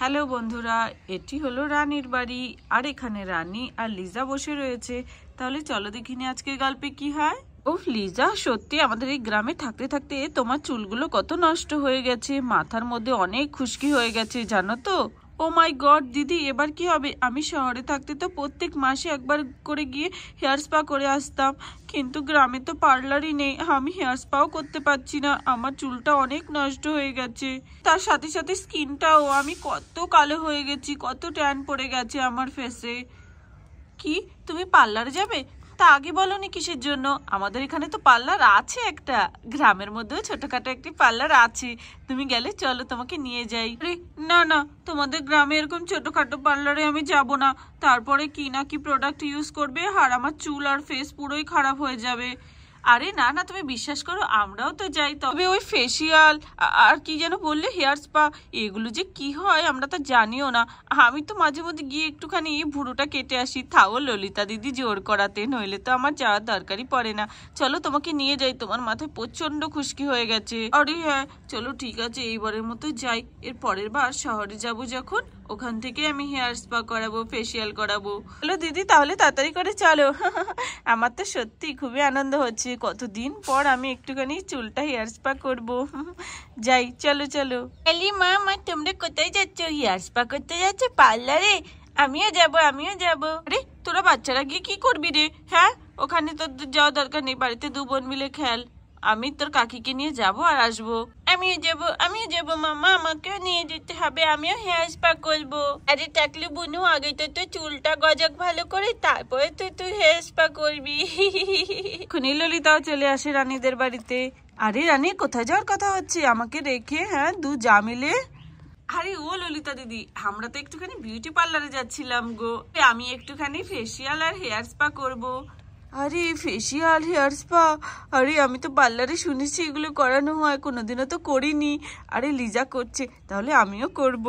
Hello বন্ধুরা, এটি হলো রানীর বাড়ি। আর এখানে রানী আর লিজা বসে রয়েছে। তাহলে চলো দেখিনি আজকের গল্পে কি হয়। ওফ লিজা, সত্যি আমাদের এই গ্রামে থাকতে থাকতে তোমার চুলগুলো কত নষ্ট হয়ে গেছে, মাথার মধ্যে অনেক খুশকি হয়ে গেছে জানো তো। ও মাই গড দিদি, এবার কি হবে? আমি শহরে থাকতে তো প্রত্যেক মাসে একবার করে গিয়ে হেয়ার স্পা করে আসতাম, কিন্তু গ্রামে তো পার্লারই নেই। আমি হেয়ার স্পাও করতে পারছি না, আমার চুলটা অনেক নষ্ট হয়ে গেছে। তার সাথে সাথে স্কিনটাও, আমি কত কালো হয়ে গেছি, কত ট্যান পড়ে গেছে আমার ফেসে। কি, তুমি পার্লারে যাবে? তা আগে বলনি কিসের জন্য? আমাদের এখানে তো পার্লার আছে একটা, গ্রামের মধ্যেও ছোটখাটো একটি পার্লার আছে। তুমি গেলে চলো, তোমাকে নিয়ে যাই। না না, তোমাদের গ্রামে এরকম ছোটখাটো পার্লারে আমি যাব না। তারপরে কি না কি প্রোডাক্ট ইউজ করবে আর আমার চুল আর ফেস পুরোই খারাপ হয়ে যাবে। আরে না না, তুমি বিশ্বাস করো, আমরাও তো যাই, তবে ওই ফেসিয়াল আর কি যেন বললে, হেয়ার স্পা, এগুলো যে কি হয় আমরা তো জানিও না। আমি তো মাঝে মধ্যে গিয়ে একটুখানি ভুরুটা কেটে আসি, তাও ললিতা দিদি জোর করাতে, নইলে তো আমার যাওয়ার দরকারই পড়ে না। চলো তোমাকে নিয়ে যাই, তোমার মাথায় প্রচন্ড খুশকি হয়ে গেছে। আরে হ্যাঁ চলো, ঠিক আছে, এইবারের মতো যাই। এর পরের বার শহরে যাব যখন, ওখান থেকে আমি হেয়ার স্পা করাবো, ফেসিয়াল করাবো। হ্যালো দিদি, তাহলে তাড়াতাড়ি করে চলো। আমার তো সত্যি খুবই আনন্দ হচ্ছে, কতদিন পর আমি একটুখানি চুলটা হেয়ার স্পা করবো। যাই, চলো চলো। এলি মা, তোমরা কোথায় যাচ্ছ? হেয়ার স্পা করতে যাচ্ছ পার্লারে? আমিও যাব। আরে তোরা বাচ্চারা গিয়ে কি করবি রে? হ্যাঁ, ওখানে তোর যাওয়া দরকার নেই, বাড়িতে দু বোন মিলে খেল। আমি তোর কাকিকে নিয়ে যাব আর আসবো। আমিও যাব মামা, আমাকেও নিয়ে যেতে হবে, আমিও হেয়ার স্পা করবো। আরে টাকলু বুনু, আগে তো চুলটা গজক ভালো করে, তারপরে তুই হেয়ার স্পা করবি। খুনি ললিতাও চলে আসে রানীদের বাড়িতে। আরে রানী, কোথায় যাওয়ার কথা হচ্ছে আমাকে রেখে? হ্যাঁ, দু যা মিলে। আরে ও ললিতা দিদি, আমরা তো একটুখানি বিউটি পার্লারে যাচ্ছিলাম গো। আমি একটুখানি ফেসিয়াল আর হেয়ার স্পা করবো। আরে ফেসিয়াল, হেয়ার স্পা, আরে আমি তো পার্লারে শুনেছি এগুলো করানো হয়, কোনোদিনও তো করিনি। আরে লিজা করছে, তাহলে আমিও করব।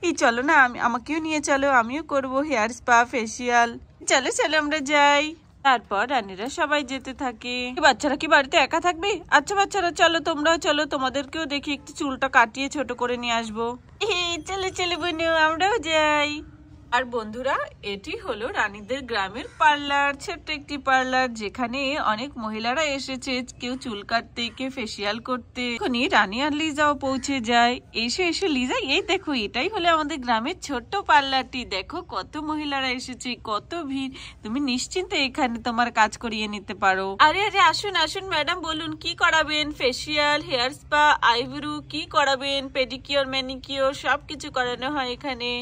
এই চলো না, আমাকেও নিয়ে চলো, আমিও করব হেয়ার স্পা ফেসিয়াল। চলো চলো আমরা যাই। তারপর রানীরা সবাই যেতে থাকে। বাচ্চারা কি বাড়িতে একা থাকবে? আচ্ছা বাচ্চারা চলো, তোমরাও চলো, তোমাদেরকেও দেখি একটু চুলটা কাটিয়ে ছোট করে নিয়ে আসবো। চলো চলো বোনু, আমরাও যাই। আর বন্ধুরা, এটি হলো রানীদের গ্রামের পার্লার, ছোট্ট একটি পার্লার, যেখানে অনেক মহিলারা এসেছে, কেউ চুল কাটতে, কেউ ফেসিয়াল করতে। এখনই রানী আর লিজাও পৌঁছে যায়। এসে লিজা, এই দেখো, এটাই হলো আমাদের গ্রামের ছোট্ট পার্লারটি। দেখো কত মহিলারা এসেছে, কত ভিড়। তুমি নিশ্চিন্তে এখানে তোমার কাজ করিয়ে নিতে পারো। আরে আরে, আসুন আসুন ম্যাডাম, বলুন কি করাবেন? ফেসিয়াল, হেয়ার স্পা, আইব্রু, কি করাবেন? পেডিকিওর, ম্যানিকিওর সবকিছু করানো হয় এখানে।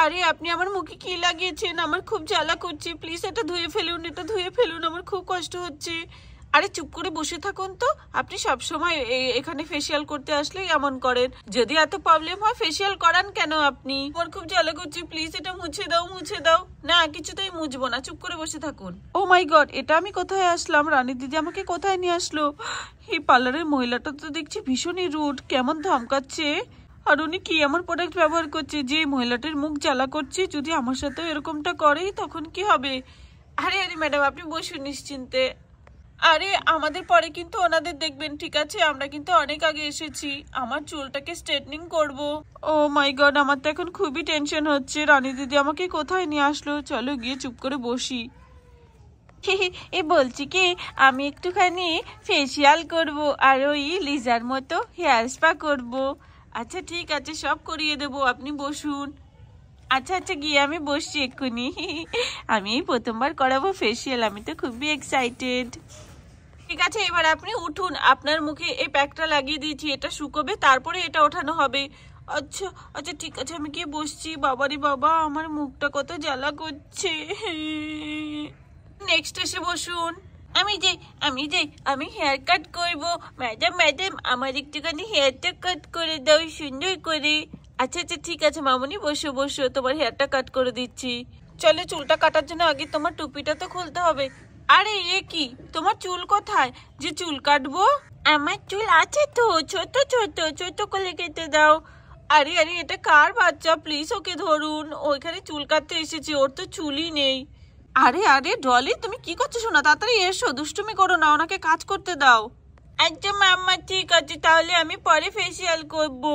আরে আপনি আমার মুখে কি লাগিয়েছেন? আমার খুব জ্বালা করছে, প্লিজ এটা ধুয়ে ফেলুন, আমার খুব কষ্ট হচ্ছে। আরে চুপ করে বসে থাকুন তো, আপনি সবসময় এখানে ফেসিয়াল করতে আসলেই এমন করেন। যদি এত প্রবলেম হয় ফেসিয়াল করান কেন আপনি? আমার খুব জ্বালা করছে, প্লিজ এটা মুছে দাও। না, কিছুতেই মুছবো না, চুপ করে বসে থাকুন। ও মাই গড, এটা আমি কোথায় আসলাম? রানী দিদি আমাকে কোথায় নিয়ে আসলো? এই পার্লারের মহিলাটা তো দেখছি ভীষণই রুড, কেমন ধমকাচ্ছে। আর উনি কি এমন প্রোডাক্ট ব্যবহার করছে যে মহিলাটির মুখ জ্বালা করছে? যদি আমার সাথেও এরকমটা করে তখন কি হবে? আরে আরে ম্যাডাম, আপনি বসুন নিশ্চিন্তে। আরে আমাদের পরে কিন্তু ওনাদের দেখবেন, ঠিক আছে? আমরা কিন্তু অনেক আগে এসেছি, আমার চুলটাকে স্ট্রেটনিং করব। ও মাই গড, আমার তো এখন খুবই টেনশন হচ্ছে। রানী দিদি আমাকে কোথায় নিয়ে আসলো? চলো গিয়ে চুপ করে বসি। এ বলছি কি, আমি একটুখানি ফেসিয়াল করব আর ওই লিজার মতো হেয়ার স্পা করব। আচ্ছা ঠিক আছে, সব করিয়ে দেবো, আপনি বসুন। আচ্ছা গিয়ে আমি বসছি এক্ষুনি। আমি এই প্রথমবার করাবো ফেসিয়াল, আমি তো খুবই এক্সাইটেড। ঠিক আছে, এবার আপনি উঠুন, আপনার মুখে এই প্যাকটা লাগিয়ে দিয়েছি, এটা শুকোবে, তারপরে এটা ওঠানো হবে। আচ্ছা আচ্ছা ঠিক আছে, আমি গিয়ে বসছি। বাবারে বাবা, আমার মুখটা কত জ্বালা করছে। নেক্সট এসে বসুন। আমি হেয়ার কাট করবো। ম্যাডাম আমার একটুখানি হেয়ারটা কাট করে দাও সুন্দর করে। আচ্ছা ঠিক আছে মামুনি, বসো, তোমার হেয়ারটা কাট করে দিচ্ছি। চলো, চুলটা কাটার জন্য আগে তোমার টুপিটা তো খুলতে হবে। আরে এ কি, তোমার চুল কোথায় যে চুল কাটবো? আমার চুল আছে তো, ছোট করে কেটে দাও। আরে এটা কার বাচ্চা? প্লিজ ওকে ধরুন, ওইখানে চুল কাটতে এসেছে, ওর তো চুলই নেই। আরে ডলি, তুমি কি করছো? শোনা, তাড়াতাড়ি এসো, দুষ্টুমি করো না, ওনাকে কাজ করতে দাও। আচ্ছা মাম্মা ঠিক আছে, তাহলে আমি পরে ফেসিয়াল করবো।